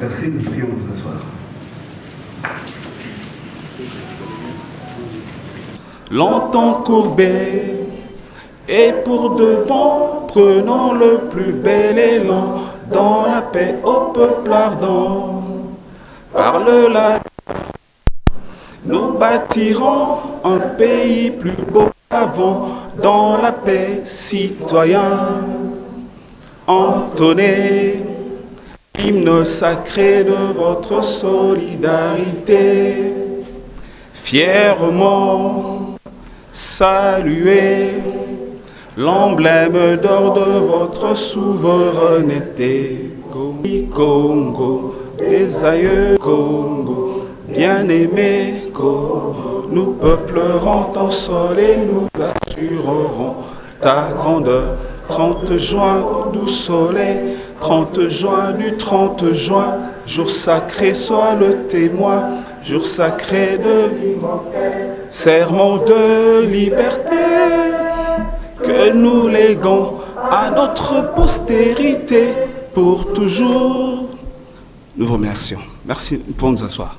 Merci, nous prions de vous asseoir. Longtemps courbé, et pour de bon, prenons le plus bel élan, dans la paix au peuple ardent. Par le lac, nous bâtirons un pays plus beau qu'avant, dans la paix citoyen. Entonnez l'hymne sacré de votre solidarité, fièrement saluez l'emblème d'or de votre souveraineté. Congo, les aïeux Congo, bien-aimés Congo, nous peuplerons ton sol et nous assurerons ta grandeur. 30 juin, doux soleil, 30 juin du 30 juin, jour sacré, sois le témoin, jour sacré de serment de liberté, que nous léguons à notre postérité pour toujours. Nous vous remercions. Merci, nous pouvons nous asseoir.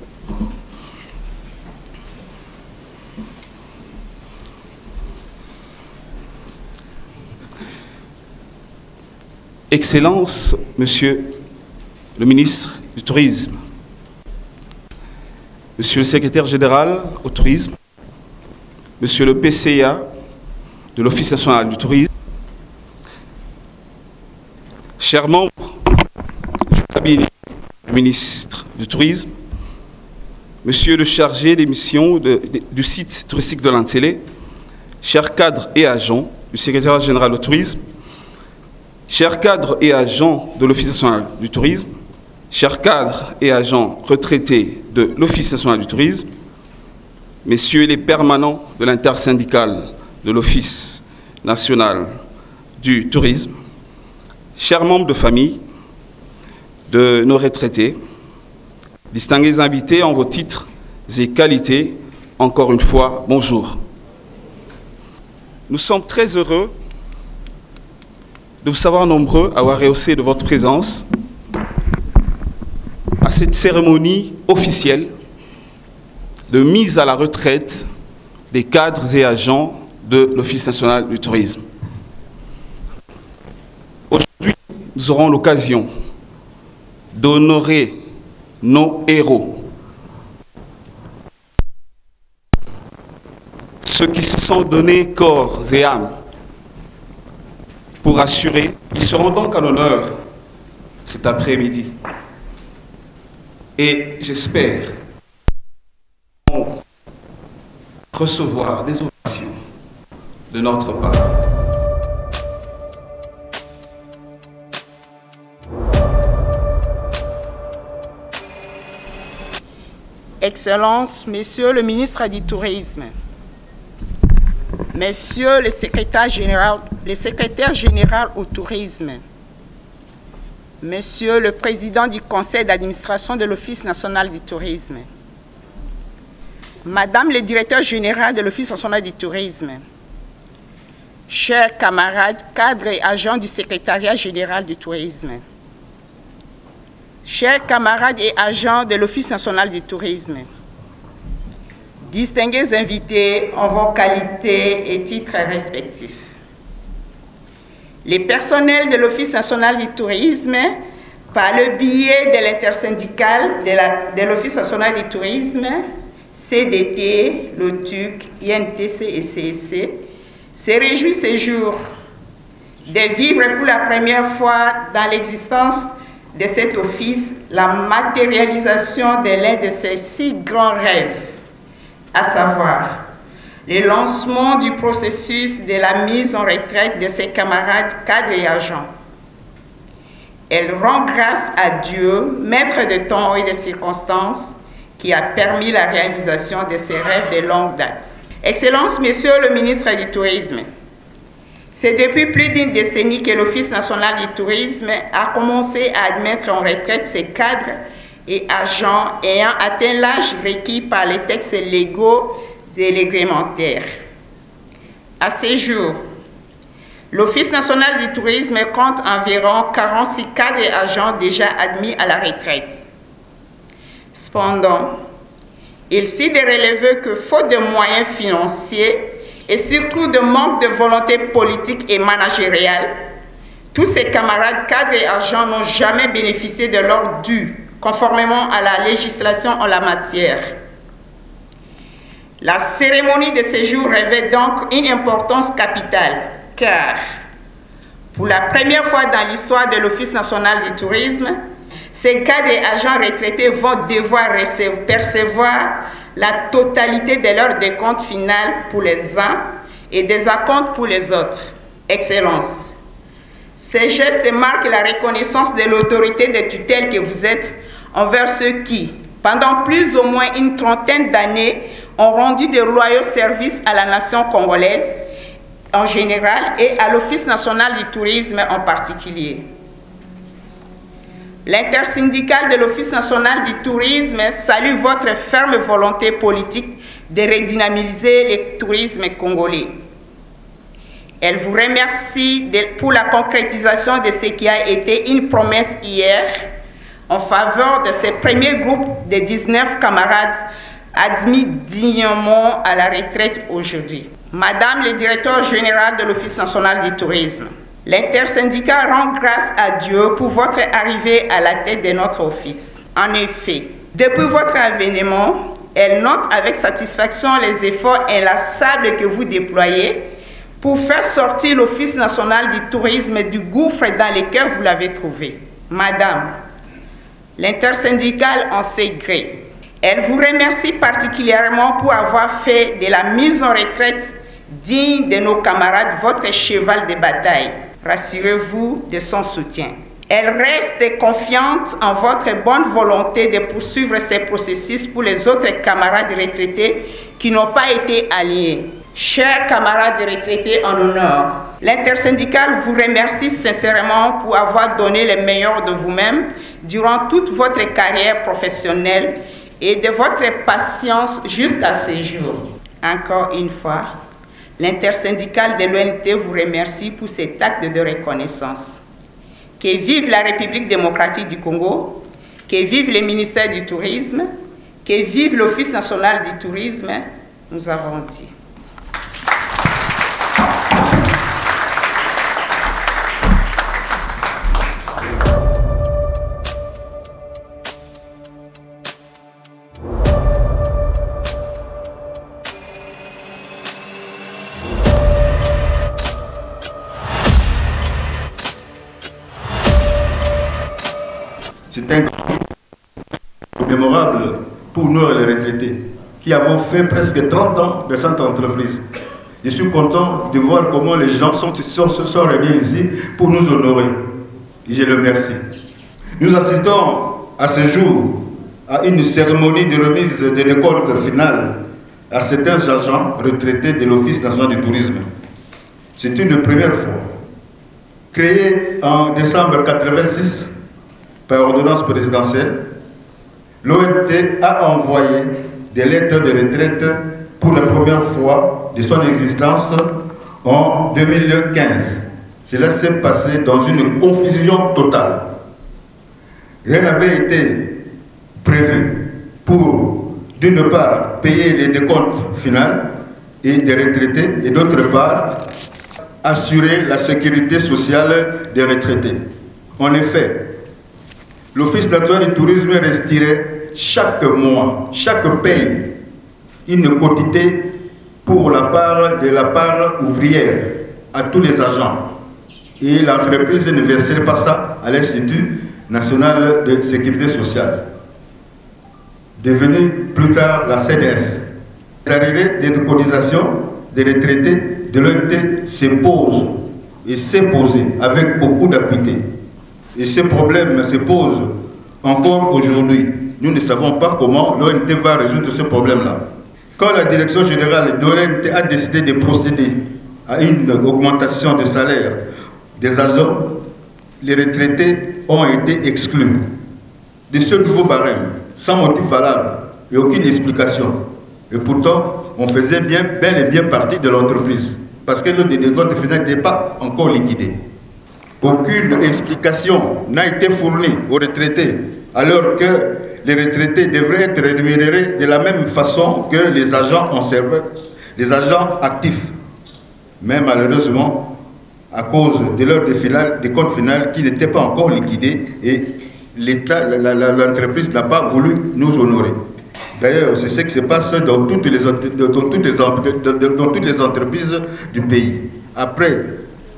Excellence, Monsieur le ministre du Tourisme, Monsieur le secrétaire général au tourisme, Monsieur le PCA de l'Office national du tourisme, chers membres du cabinet du ministre du Tourisme, Monsieur le chargé des missions du site touristique de l'Antélé, chers cadres et agents du secrétaire général au tourisme, chers cadres et agents de l'Office national du tourisme, chers cadres et agents retraités de l'Office national du tourisme, messieurs les permanents de l'intersyndicale de l'Office national du tourisme, chers membres de famille de nos retraités, distingués invités en vos titres et qualités, encore une fois, bonjour. Nous sommes très heureux de vous savoir nombreux à avoir rehaussé de votre présence à cette cérémonie officielle de mise à la retraite des cadres et agents de l'Office national du tourisme. Aujourd'hui, nous aurons l'occasion d'honorer nos héros, ceux qui se sont donnés corps et âme pour assurer. Ils seront donc à l'honneur cet après-midi. Et j'espère recevoir des ovations de notre part. Excellences, Monsieur le ministre du Tourisme, Monsieur le secrétaire général au tourisme, Monsieur le président du conseil d'administration de l'Office national du tourisme, Madame le directeur général de l'Office national du tourisme, chers camarades, cadres et agents du secrétariat général du tourisme, chers camarades et agents de l'Office national du tourisme, distingués invités en vos qualités et titres respectifs, les personnels de l'Office national du tourisme, par le biais de l'intersyndicale de l'Office national du tourisme, CDT, l'OTUC, INTC et CSC, se réjouissent ce jour de vivre pour la première fois dans l'existence de cet office la matérialisation de l'un de ses si grands rêves, à savoir le lancement du processus de la mise en retraite de ses camarades cadres et agents. Elle rend grâce à Dieu, maître de temps et de circonstances, qui a permis la réalisation de ses rêves de longue date. Excellences, Monsieur le ministre du Tourisme, c'est depuis plus d'une décennie que l'Office national du tourisme a commencé à admettre en retraite ses cadres et agents ayant atteint l'âge requis par les textes légaux et réglementaires. À ce jour, l'Office national du tourisme compte environ 46 cadres et agents déjà admis à la retraite. Cependant, il s'est de relever que faute de moyens financiers et surtout de manque de volonté politique et managériale, tous ses camarades cadres et agents n'ont jamais bénéficié de leur dû, conformément à la législation en la matière. La cérémonie de ce jour revêt donc une importance capitale, car pour la première fois dans l'histoire de l'Office national du tourisme, ces cadres et agents retraités vont devoir percevoir la totalité de leur décompte final pour les uns et des acomptes pour les autres. Excellence. Ces gestes marquent la reconnaissance de l'autorité de tutelle que vous êtes envers ceux qui, pendant plus ou moins une trentaine d'années, ont rendu de loyaux services à la nation congolaise en général et à l'Office national du tourisme en particulier. L'intersyndicale de l'Office national du tourisme salue votre ferme volonté politique de redynamiser le tourisme congolais. Elle vous remercie pour la concrétisation de ce qui a été une promesse hier en faveur de ce premier groupe de 19 camarades admis dignement à la retraite aujourd'hui. Madame le directeur général de l'Office national du tourisme, l'intersyndicat rend grâce à Dieu pour votre arrivée à la tête de notre office. En effet, depuis votre avènement, elle note avec satisfaction les efforts inlassables que vous déployez pour faire sortir l'Office national du tourisme du gouffre dans lequel vous l'avez trouvé. Madame, l'intersyndicale en sait gré. Elle vous remercie particulièrement pour avoir fait de la mise en retraite digne de nos camarades votre cheval de bataille. Rassurez-vous de son soutien. Elle reste confiante en votre bonne volonté de poursuivre ces processus pour les autres camarades retraités qui n'ont pas été alliés. Chers camarades retraités en honneur, l'intersyndicale vous remercie sincèrement pour avoir donné le meilleur de vous-même durant toute votre carrière professionnelle et de votre patience jusqu'à ce jour. Encore une fois, l'intersyndicale de l'ONT vous remercie pour cet acte de reconnaissance. Que vive la République démocratique du Congo, que vive le ministère du Tourisme, que vive l'Office national du tourisme, nous avons dit. C'est un grand jour mémorable pour nous les retraités qui avons fait presque 30 ans de cette entreprise. Je suis content de voir comment les gens se sont réunis ici pour nous honorer. Et je le remercie. Nous assistons à ce jour à une cérémonie de remise de décompte finale à certains agents retraités de l'Office national du tourisme. C'est une première fois. Créé en décembre 1986, par ordonnance présidentielle, l'ONT a envoyé des lettres de retraite pour la première fois de son existence en 2015. Cela s'est passé dans une confusion totale. Rien n'avait été prévu pour, d'une part, payer les décomptes finaux et des retraités, et d'autre part, assurer la sécurité sociale des retraités. En effet, l'Office national du tourisme restirait chaque mois, chaque paye, une quotité pour la part ouvrière à tous les agents. Et l'entreprise ne verserait pas ça à l'Institut national de sécurité sociale, devenu plus tard la CDS. L'arrêt des cotisations des retraités de l'ONT se pose et s'est posé avec beaucoup d'acuité. Et ce problème se pose encore aujourd'hui. Nous ne savons pas comment l'ONT va résoudre ce problème-là. Quand la direction générale de l'ONT a décidé de procéder à une augmentation de salaire des agents, les retraités ont été exclus de ce nouveau barème, sans motif valable et aucune explication. Et pourtant, on faisait bel et bien partie de l'entreprise, parce que le décompte final n'était pas encore liquidé. Aucune explication n'a été fournie aux retraités, alors que les retraités devraient être rémunérés de la même façon que les agents en service, les agents actifs. Mais malheureusement, à cause de leur décompte final qui n'était pas encore liquidé, et l'entreprise n'a pas voulu nous honorer. D'ailleurs, c'est ce qui se passe dans toutes les entreprises du pays. Après,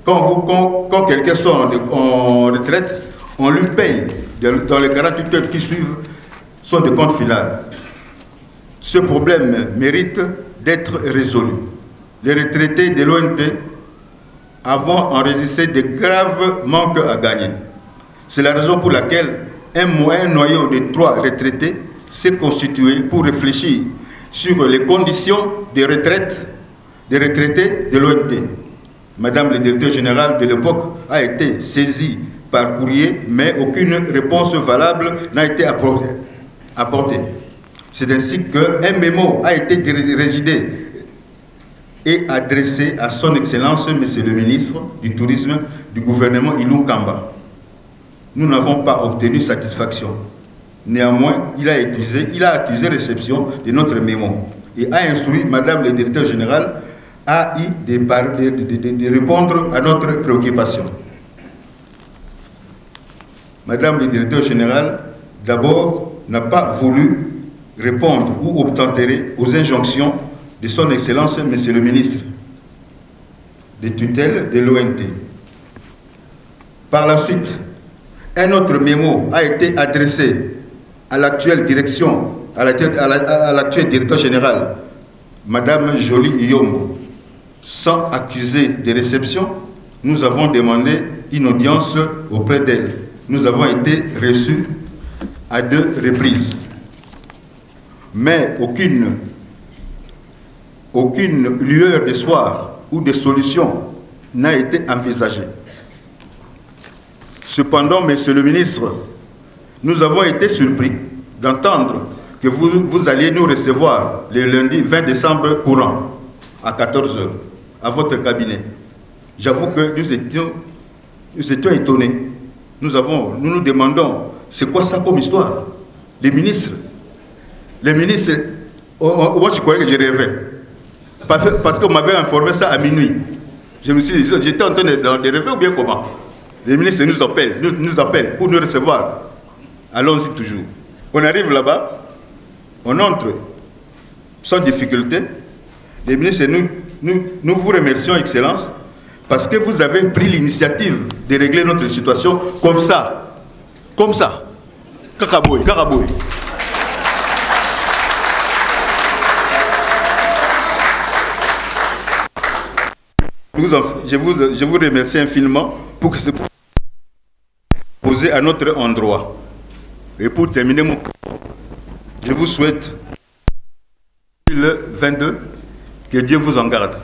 quand quelqu'un sort en retraite, on lui paye dans les 48 heures qui suivent son décompte final. Ce problème mérite d'être résolu. Les retraités de l'ONT avons enregistré de graves manques à gagner. C'est la raison pour laquelle un noyau de 3 retraités s'est constitué pour réfléchir sur les conditions de retraite des retraités de l'ONT. Madame le directeur général de l'époque a été saisie par courrier, mais aucune réponse valable n'a été apportée. C'est ainsi qu'un mémo a été rédigé et adressé à son Excellence, Monsieur le ministre du Tourisme du gouvernement Ilou Kamba. Nous n'avons pas obtenu satisfaction. Néanmoins, il a accusé réception de notre mémo et a instruit Madame le directeur général de répondre à notre préoccupation. Madame le directeur général, d'abord, n'a pas voulu répondre ou obtempérer aux injonctions de son Excellence, Monsieur le ministre de tutelle de l'ONT. Par la suite, un autre mémo a été adressé à l'actuelle direction, à l'actuel directeur général, Madame Jolie Yombo. Sans accuser de réception, nous avons demandé une audience auprès d'elle. Nous avons été reçus à 2 reprises. Mais aucune lueur d'espoir ou de solution n'a été envisagée. Cependant, Monsieur le ministre, nous avons été surpris d'entendre que vous alliez nous recevoir le lundi 20 décembre courant à 14 h à votre cabinet. J'avoue que nous étions étonnés. Nous nous demandons, c'est quoi ça comme histoire? Les ministres, moi je croyais que je rêvais. Parce qu'on m'avait informé ça à minuit. Je me suis dit, j'étais en train de rêver ou bien comment? Les ministres nous appellent pour nous recevoir. Allons-y toujours. On arrive là-bas, on entre sans difficulté. Les ministres, nous vous remercions, Excellence, parce que vous avez pris l'initiative de régler notre situation comme ça. Comme ça. Kakaboy, kakaboy. Je vous remercie infiniment pour que ce soit posé à notre endroit. Et pour terminer mon cours, je vous souhaite le 22, que Dieu vous en garde.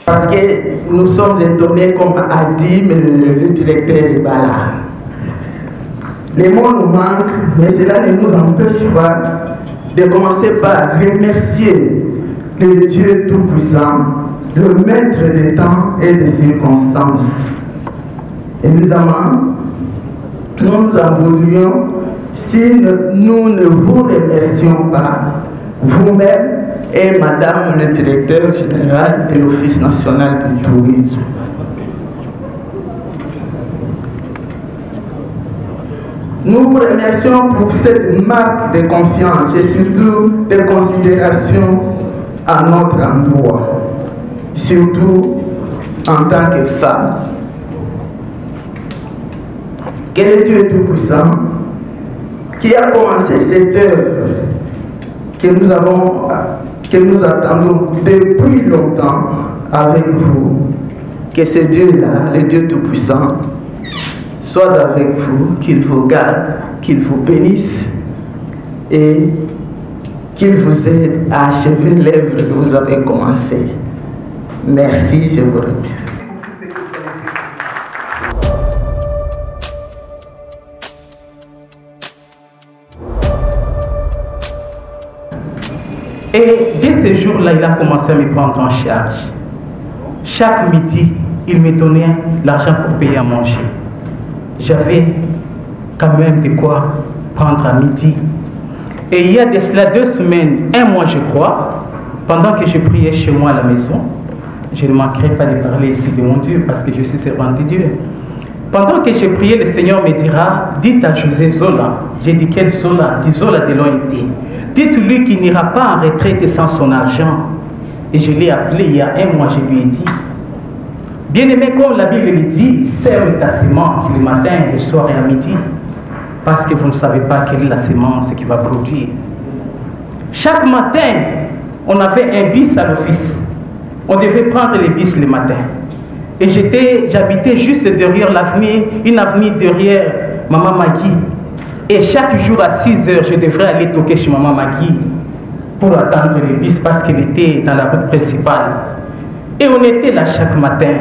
Parce que nous sommes étonnés, comme a dit le directeur de Bala. Les mots nous manquent, mais cela ne nous empêche pas de commencer par remercier le Dieu Tout-Puissant, le maître des temps et des circonstances. Évidemment, nous nous en voudrions si nous ne vous remercions pas, vous-même et Madame le directeur général de l'Office national du tourisme. Nous vous remercions pour cette marque de confiance et surtout de considération à notre endroit, surtout en tant que femme. Que le Dieu Tout-Puissant, qui a commencé cette œuvre que nous attendons depuis longtemps avec vous, que ce Dieu-là, le Dieu Tout-Puissant, soit avec vous, qu'il vous garde, qu'il vous bénisse et qu'il vous aide à achever l'œuvre que vous avez commencée. Merci, je vous remercie. Et dès ce jour-là, il a commencé à me prendre en charge. Chaque midi, il me donnait l'argent pour payer à manger. J'avais quand même de quoi prendre à midi. Et il y a de cela 2 semaines, 1 mois je crois, pendant que je priais chez moi à la maison, je ne manquerai pas de parler ici de mon Dieu parce que je suis servant de Dieu. Pendant que je priais, le Seigneur me dira, dites à José Zola, j'ai dit quel Zola? Dit Zola de l'ONT. Dites-lui qu'il n'ira pas en retraite sans son argent. Et je l'ai appelé il y a 1 mois, je lui ai dit, bien-aimé, comme la Bible le dit, sème ta semence le matin, le soir et à midi, parce que vous ne savez pas quelle est la semence qui va produire. Chaque matin, on avait un bus à l'office. On devait prendre les bus le matin. Et j'habitais juste derrière l'avenue, une avenue derrière Maman Magui. Et chaque jour à 6 h, je devrais aller toquer chez Maman Magui pour attendre le bus parce qu'elle était dans la route principale. Et on était là chaque matin.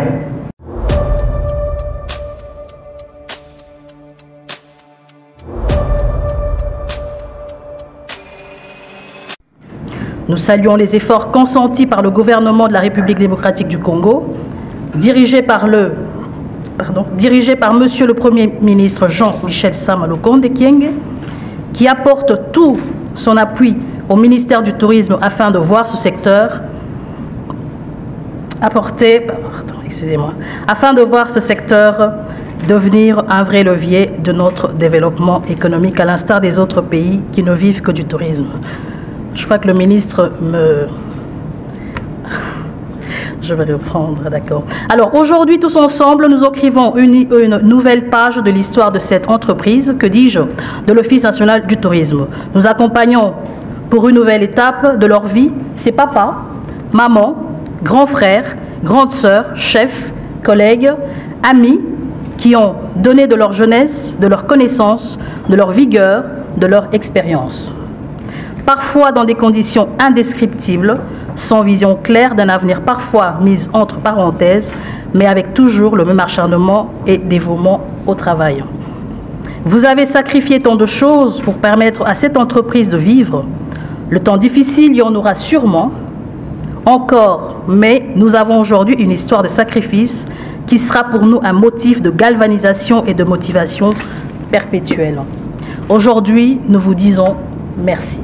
Nous saluons les efforts consentis par le gouvernement de la République démocratique du Congo, dirigé par Monsieur le Premier ministre Jean-Michel Sama Lukonde Kyenge, qui apporte tout son appui au ministère du Tourisme afin de voir ce secteur devenir un vrai levier de notre développement économique à l'instar des autres pays qui ne vivent que du tourisme. Je crois que le ministre me... Je vais reprendre, d'accord. Alors, aujourd'hui, tous ensemble, nous écrivons une nouvelle page de l'histoire de cette entreprise, que dis-je, de l'Office national du tourisme. Nous accompagnons pour une nouvelle étape de leur vie ces papas, mamans, grands frères, grandes sœurs, chefs, collègues, amis, qui ont donné de leur jeunesse, de leur connaissance, de leur vigueur, de leur expérience. Parfois dans des conditions indescriptibles, sans vision claire d'un avenir parfois mis entre parenthèses, mais avec toujours le même acharnement et dévouement au travail. Vous avez sacrifié tant de choses pour permettre à cette entreprise de vivre. Le temps difficile, il y en aura sûrement encore, mais nous avons aujourd'hui une histoire de sacrifice qui sera pour nous un motif de galvanisation et de motivation perpétuelle. Aujourd'hui, nous vous disons merci.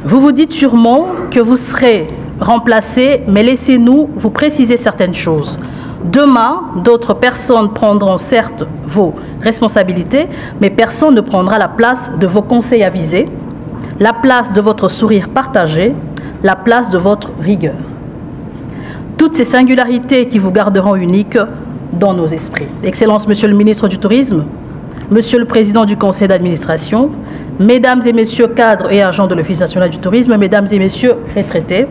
Vous vous dites sûrement que vous serez remplacé, mais laissez-nous vous préciser certaines choses. Demain, d'autres personnes prendront certes vos responsabilités, mais personne ne prendra la place de vos conseils avisés, la place de votre sourire partagé, la place de votre rigueur. Toutes ces singularités qui vous garderont uniques dans nos esprits. Excellence, Monsieur le ministre du Tourisme, Monsieur le Président du Conseil d'administration, Mesdames et Messieurs cadres et agents de l'Office national du tourisme, Mesdames et Messieurs retraités,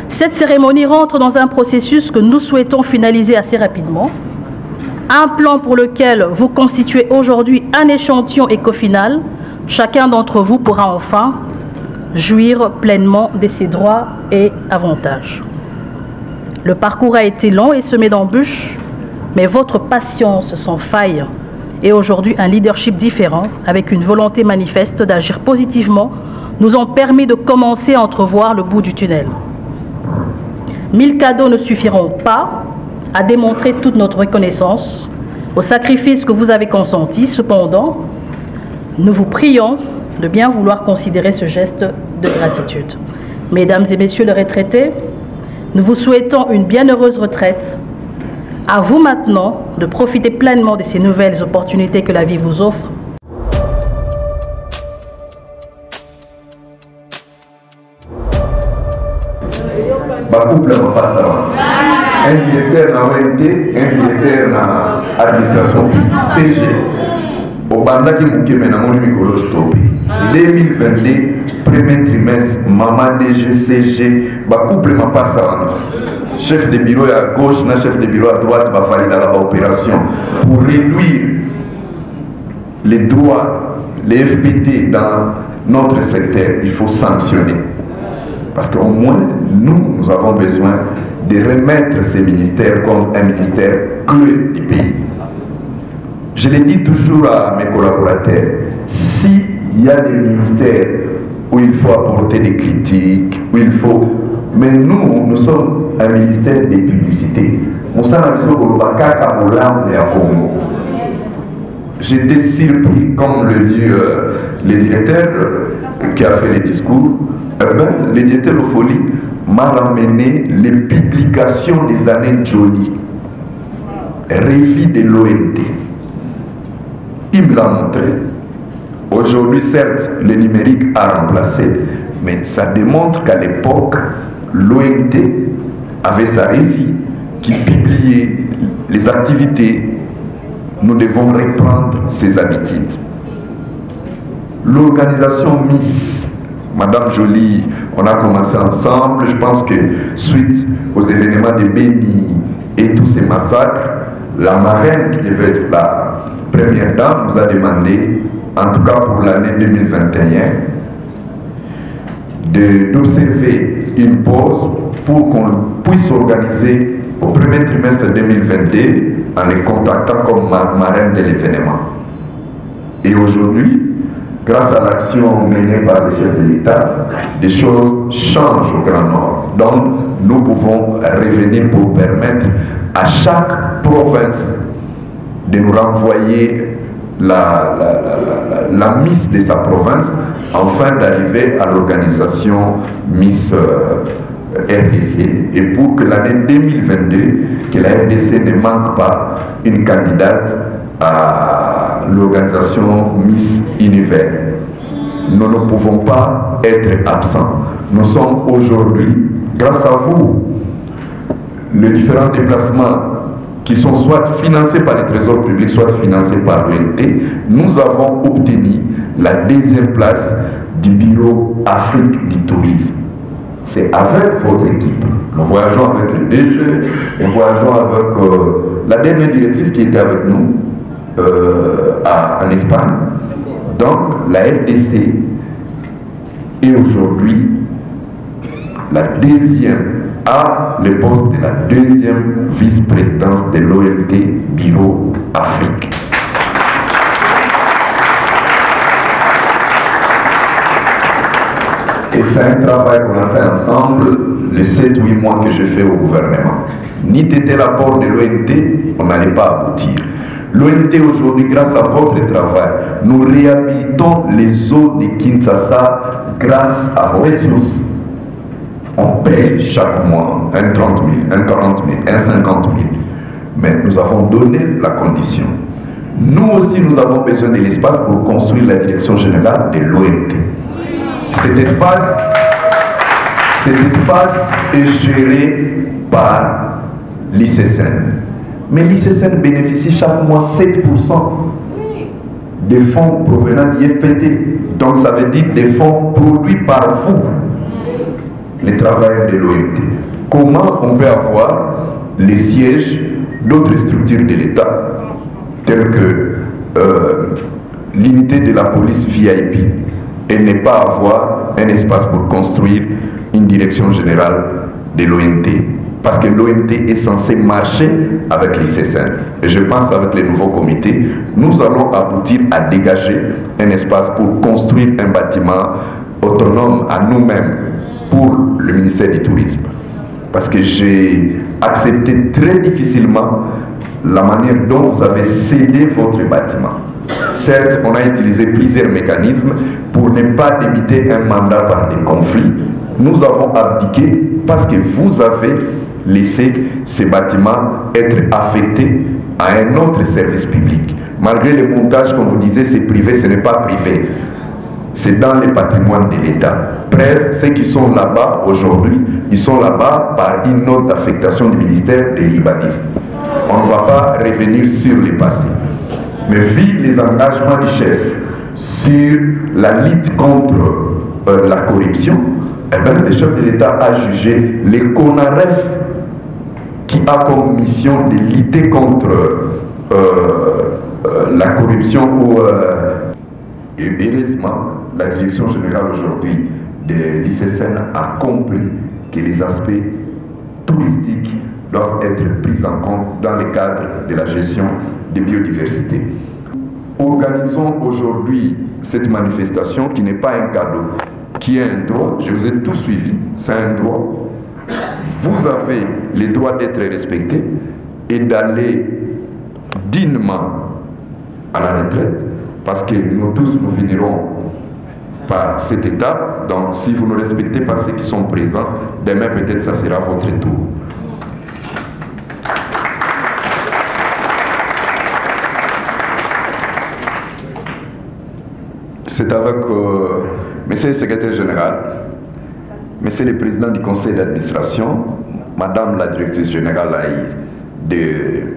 cette cérémonie rentre dans un processus que nous souhaitons finaliser assez rapidement. Un plan pour lequel vous constituez aujourd'hui un échantillon et qu'au final, chacun d'entre vous pourra enfin jouir pleinement de ses droits et avantages. Le parcours a été long et semé d'embûches, mais votre patience sans faille et aujourd'hui un leadership différent, avec une volonté manifeste d'agir positivement, nous ont permis de commencer à entrevoir le bout du tunnel. 1000 cadeaux ne suffiront pas à démontrer toute notre reconnaissance au sacrifice que vous avez consenti. Cependant, nous vous prions de bien vouloir considérer ce geste de gratitude. Mesdames et Messieurs les retraités, nous vous souhaitons une bienheureuse retraite. À vous maintenant de profiter pleinement de ces nouvelles opportunités que la vie vous offre. Un directeur dans l'ONT, un directeur dans l'administration publique, CG. Au banda qui m'a dans mon micro stoppé. 2022, premier trimestre, maman DG, CG, couple m'a passé chef de bureau à gauche, chef de bureau à droite, va faire dans l'opération pour réduire les droits, les FPT dans notre secteur. Il faut sanctionner. Parce qu'au moins, nous avons besoin de remettre ces ministères comme un ministère clé du pays. Je le dis toujours à mes collaborateurs, s'il y a des ministères où il faut apporter des critiques, où il faut... Mais nous sommes un ministère des publicités. J'étais surpris, comme le dit le directeur qui a fait les discours, le directeur Lofoli m'a ramené les publications des années Jolie, Révi de l'ONT. Il me l'a montré. Aujourd'hui, certes, le numérique a remplacé, mais ça démontre qu'à l'époque, l'ONT avait sa Révi qui publiait les activités. Nous devons reprendre ces habitudes. L'organisation Miss, Madame Jolie, on a commencé ensemble. Je pense que suite aux événements de Béni et tous ces massacres, la marraine qui devait être la première dame nous a demandé, en tout cas pour l'année 2021, d'observer une pause pour qu'on puisse organiser au premier trimestre 2022 en les contactant comme marraine de l'événement. Et aujourd'hui, grâce à l'action menée par le chef de l'État, des choses changent au Grand Nord. Donc, nous pouvons revenir pour permettre à chaque province de nous renvoyer la Miss de sa province, afin d'arriver à l'organisation Miss RDC, et pour que l'année 2022, que la RDC ne manque pas une candidate à l'organisation Miss Univers. Nous ne pouvons pas être absents. Nous sommes aujourd'hui, grâce à vous, les différents déplacements qui sont soit financés par le Trésor public, soit financés par l'ONT, nous avons obtenu la deuxième place du Bureau Afrique du tourisme. C'est avec votre équipe. Nous voyageons avec le DG, nous voyageons avec la dernière directrice qui était avec nous en Espagne. Donc la RDC est aujourd'hui la deuxième à le poste de la deuxième vice-présidence de l'ONT Bureau Afrique. Et c'est un travail qu'on a fait ensemble les 7-8 mois que je fais au gouvernement. Ni t'étais l'apport de l'ONT, on n'allait pas aboutir. L'ONT aujourd'hui, grâce à votre travail, nous réhabilitons les eaux de Kinshasa grâce à vos ressources. On paye chaque mois un 30 000, un 40 000, un 50 000. Mais nous avons donné la condition. Nous aussi, nous avons besoin de l'espace pour construire la direction générale de l'ONT. Cet espace est géré par l'ICSN. Mais l'ICSN bénéficie chaque mois 7% des fonds provenant d'IFPT. Donc ça veut dire des fonds produits par vous, les travailleurs de l'ONT. Comment on peut avoir les sièges d'autres structures de l'État, telles que l'unité de la police VIP, et ne pas avoir un espace pour construire une direction générale de l'ONT? Parce que l'ONT est censé marcher avec l'ICSN. Et je pense qu'avec les nouveaux comités, nous allons aboutir à dégager un espace pour construire un bâtiment autonome à nous-mêmes pour le ministère du Tourisme. Parce que j'ai accepté très difficilement la manière dont vous avez cédé votre bâtiment. Certes, on a utilisé plusieurs mécanismes pour ne pas débiter un mandat par des conflits. Nous avons abdiqué parce que vous avez laissé ces bâtiments être affectés à un autre service public. Malgré le montage, comme vous disiez, c'est privé, ce n'est pas privé. C'est dans le patrimoine de l'État. Bref, ceux qui sont là-bas aujourd'hui, ils sont là-bas par une note d'affectation du ministère de l'urbanisme. On ne va pas revenir sur le passé. Mais vu les engagements du chef sur la lutte contre la corruption, eh bien, le chef de l'État a jugé les CONAREF, qui a comme mission de lutter contre la corruption, et heureusement, la direction générale aujourd'hui de l'ICSN a compris que les aspects touristiques doivent être pris en compte dans le cadre de la gestion de biodiversité. Organisons aujourd'hui cette manifestation qui n'est pas un cadeau, qui est un droit. Je vous ai tous suivis, c'est un droit. Vous avez le droit d'être respecté et d'aller dignement à la retraite, parce que nous tous, nous finirons par cette étape. Donc, si vous ne respectez pas ceux qui sont présents, demain, peut-être, ça sera votre tour. C'est avec Monsieur le secrétaire général, Monsieur le président du conseil d'administration, Madame la directrice générale de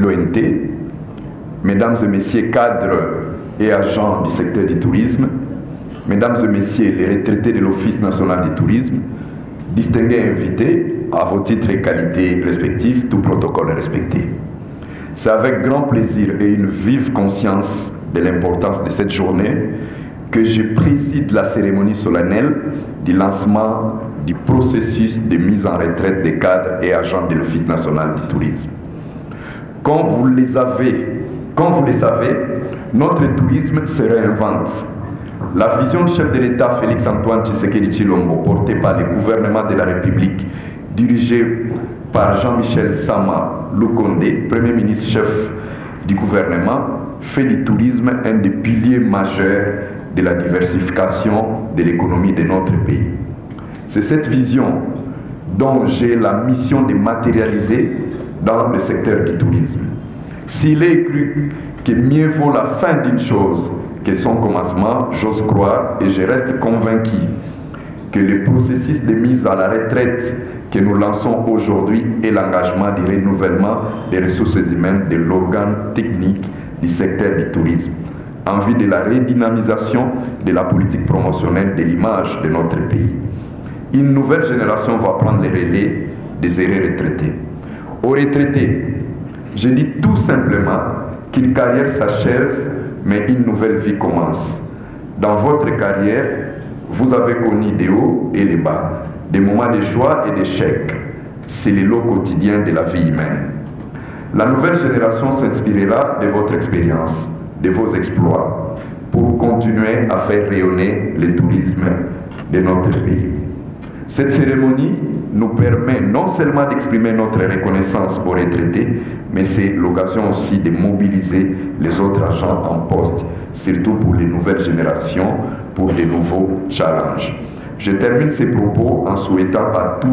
l'ONT, Mesdames et Messieurs cadres et agents du secteur du tourisme, Mesdames et Messieurs les retraités de l'Office national du tourisme, distingués invités à vos titres et qualités respectifs, tout protocole respecté. C'est avec grand plaisir et une vive conscience de l'importance de cette journée que je préside la cérémonie solennelle du lancement du processus de mise en retraite des cadres et agents de l'Office national du tourisme. Comme vous le savez, notre tourisme se réinvente. La vision du chef de l'État Félix-Antoine Tshisekedi Tshilombo, portée par le gouvernement de la République, dirigé par Jean-Michel Sama Lukonde, Premier ministre-chef du gouvernement, fait du tourisme un des piliers majeurs de la diversification de l'économie de notre pays. C'est cette vision dont j'ai la mission de matérialiser dans le secteur du tourisme. S'il est cru que mieux vaut la fin d'une chose que son commencement, j'ose croire et je reste convaincu que le processus de mise à la retraite que nous lançons aujourd'hui est l'engagement du renouvellement des ressources humaines de l'organe technique du secteur du tourisme, en vue de la redynamisation de la politique promotionnelle de l'image de notre pays. Une nouvelle génération va prendre les relais des heureux retraités. Aux retraités, je dis tout simplement qu'une carrière s'achève, mais une nouvelle vie commence. Dans votre carrière, vous avez connu des hauts et des bas, des moments de joie et d'échec. C'est le lot quotidien de la vie humaine. La nouvelle génération s'inspirera de votre expérience, de vos exploits, pour continuer à faire rayonner le tourisme de notre pays. Cette cérémonie nous permet non seulement d'exprimer notre reconnaissance aux retraités, mais c'est l'occasion aussi de mobiliser les autres agents en poste, surtout pour les nouvelles générations, pour de nouveaux challenges. Je termine ces propos en souhaitant à tous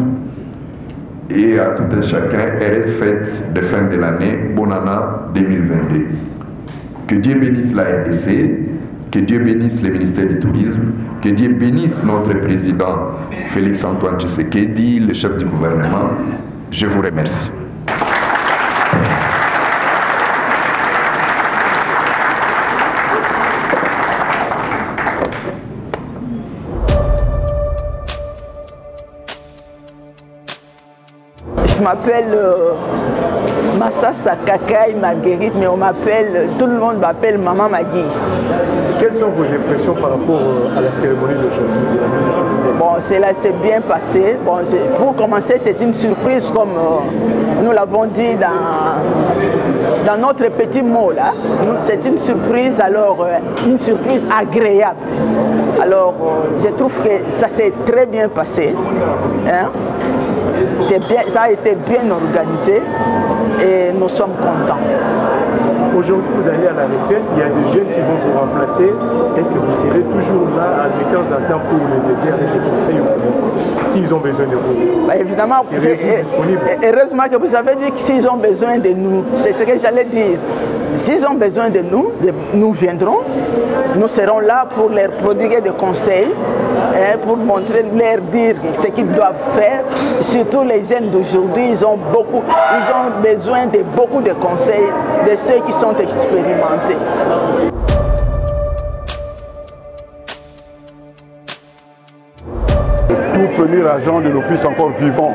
et à tout un chacun heureuse fête de fin de l'année, bonne année 2022. Que Dieu bénisse la RDC, que Dieu bénisse le ministère du Tourisme, que Dieu bénisse notre président Félix-Antoine Tshisekedi, le chef du gouvernement. Je vous remercie. Je m'appelle Massa Sakakai Marguerite, mais on m'appelle, tout le monde m'appelle Maman Magui. Quelles sont vos impressions par rapport à la cérémonie d'aujourd'hui? Bon, cela s'est bien passé. Bon, pour commencer, c'est une surprise comme nous l'avons dit dans notre petit mot là. C'est une surprise, alors une surprise agréable. Alors, je trouve que ça s'est très bien passé. Hein? Bien, ça a été bien organisé et nous sommes contents. Aujourd'hui, vous allez à la retraite, il y a des jeunes qui vont vous remplacer. Est-ce que vous serez toujours là à de temps en temps pour les aider avec des conseils s'ils ont besoin de vous? Bah, évidemment, heureusement que vous avez dit que s'ils ont besoin de nous, c'est ce que j'allais dire. S'ils ont besoin de nous, nous viendrons. Nous serons là pour leur prodiguer des conseils, pour montrer, leur dire ce qu'ils doivent faire. Surtout les jeunes d'aujourd'hui, ils ont besoin de beaucoup de conseils de ceux qui sont expérimentés. Tout premier agent de l'office encore vivant.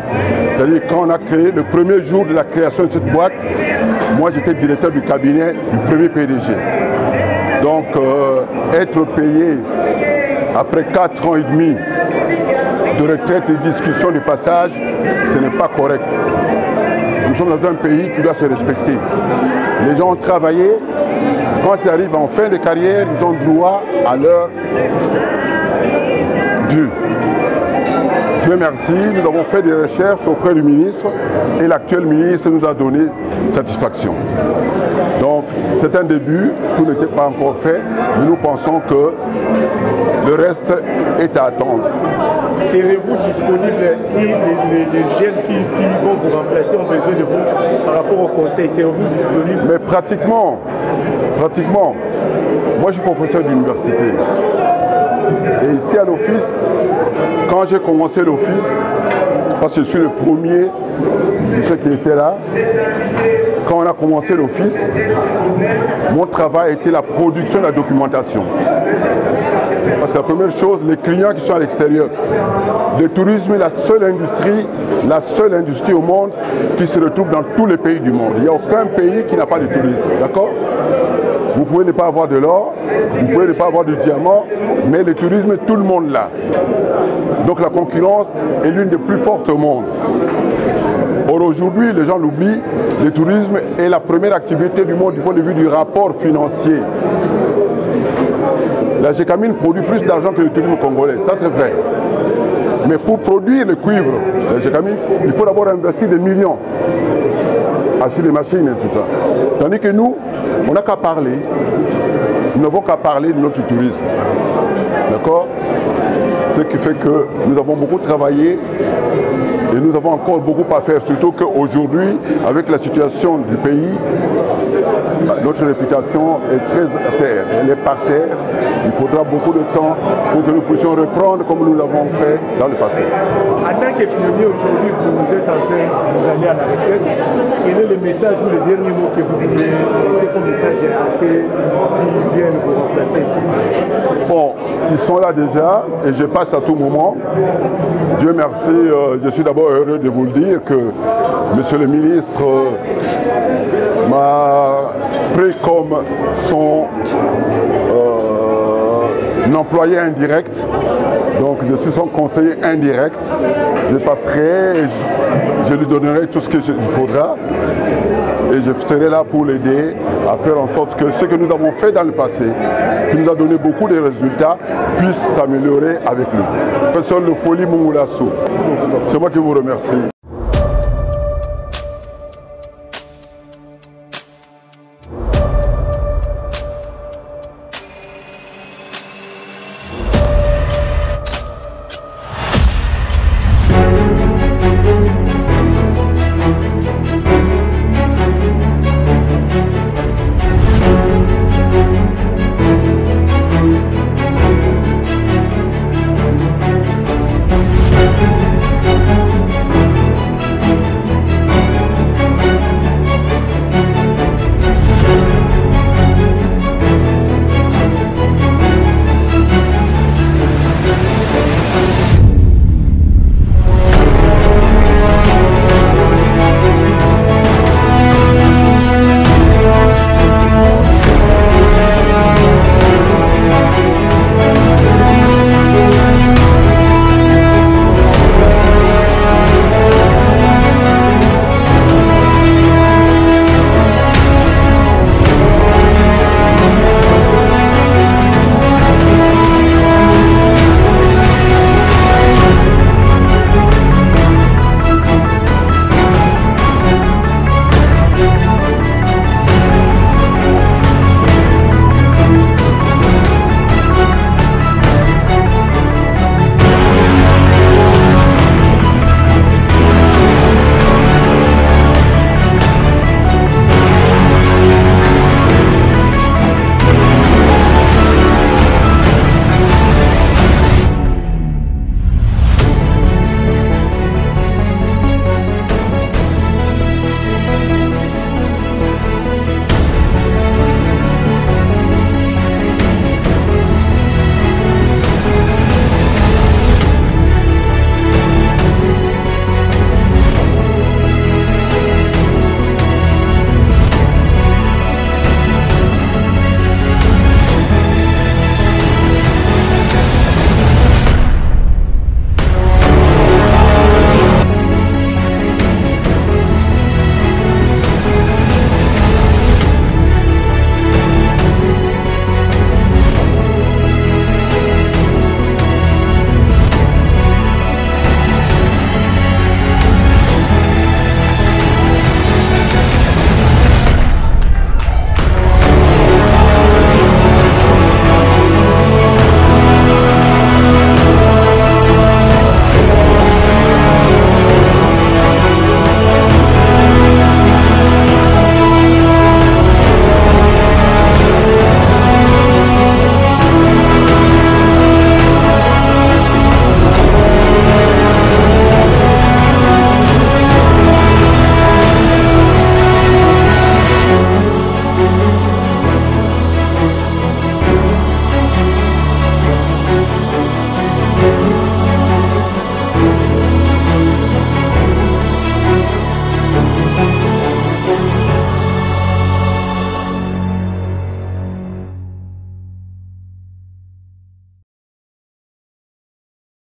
C'est-à-dire quand on a créé le premier jour de la création de cette boîte, moi j'étais directeur du cabinet du premier PDG. Donc être payé après 4 ans et demi de retraite et de discussion de passage, ce n'est pas correct. Nous sommes dans un pays qui doit se respecter. Les gens ont travaillé, quand ils arrivent en fin de carrière, ils ont droit à leur Dieu. Dieu merci, nous avons fait des recherches auprès du ministre et l'actuel ministre nous a donné satisfaction. Donc c'est un début, tout n'était pas encore fait, mais nous pensons que le reste est à attendre. Serez-vous disponible si les jeunes qui vont vous remplacer ont besoin de vous par rapport au conseil? Serez-vous disponible? Mais pratiquement. Moi je suis professeur d'université. Et ici à l'office, quand j'ai commencé l'office, parce que je suis le premier de ceux qui étaient là, quand on a commencé l'office, mon travail était la production de la documentation. Parce que la première chose, les clients qui sont à l'extérieur, le tourisme est la seule industrie au monde qui se retrouve dans tous les pays du monde. Il n'y a aucun pays qui n'a pas de tourisme, d'accord? Vous pouvez ne pas avoir de l'or, vous pouvez ne pas avoir du diamant, mais le tourisme, tout le monde l'a. Donc la concurrence est l'une des plus fortes au monde. Or aujourd'hui, les gens l'oublient, le tourisme est la première activité du monde du point de vue du rapport financier. La Gécamine produit plus d'argent que le tourisme congolais, ça c'est vrai. Mais pour produire le cuivre, la Gécamine, il faut d'abord investir des millions. Acheter des machines et tout ça. Tandis que nous, on n'a qu'à parler. Nous n'avons qu'à parler de notre tourisme. D'accord? Ce qui fait que nous avons beaucoup travaillé et nous avons encore beaucoup à faire. Surtout qu'aujourd'hui, avec la situation du pays, notre réputation est très à terre. Elle est par terre. Il faudra beaucoup de temps pour que nous puissions reprendre comme nous l'avons fait dans le passé. En tant que pionnier aujourd'hui, vous êtes en train, vous allez à la retraite. Quel est le message ou le dernier mot que vous voulez laisser comme message à ceux qui viennent vous remplacer? Bon, ils sont là déjà et je passe à tout moment. Dieu merci, je suis d'abord heureux de vous le dire que Monsieur le ministre m'a pris comme son employé indirect. Donc je suis son conseiller indirect. Je passerai, je lui donnerai tout ce qu'il faudra. Et je serai là pour l'aider à faire en sorte que ce que nous avons fait dans le passé, qui nous a donné beaucoup de résultats, puisse s'améliorer avec lui. Professeur Le Folie Mungulasso, c'est moi qui vous remercie.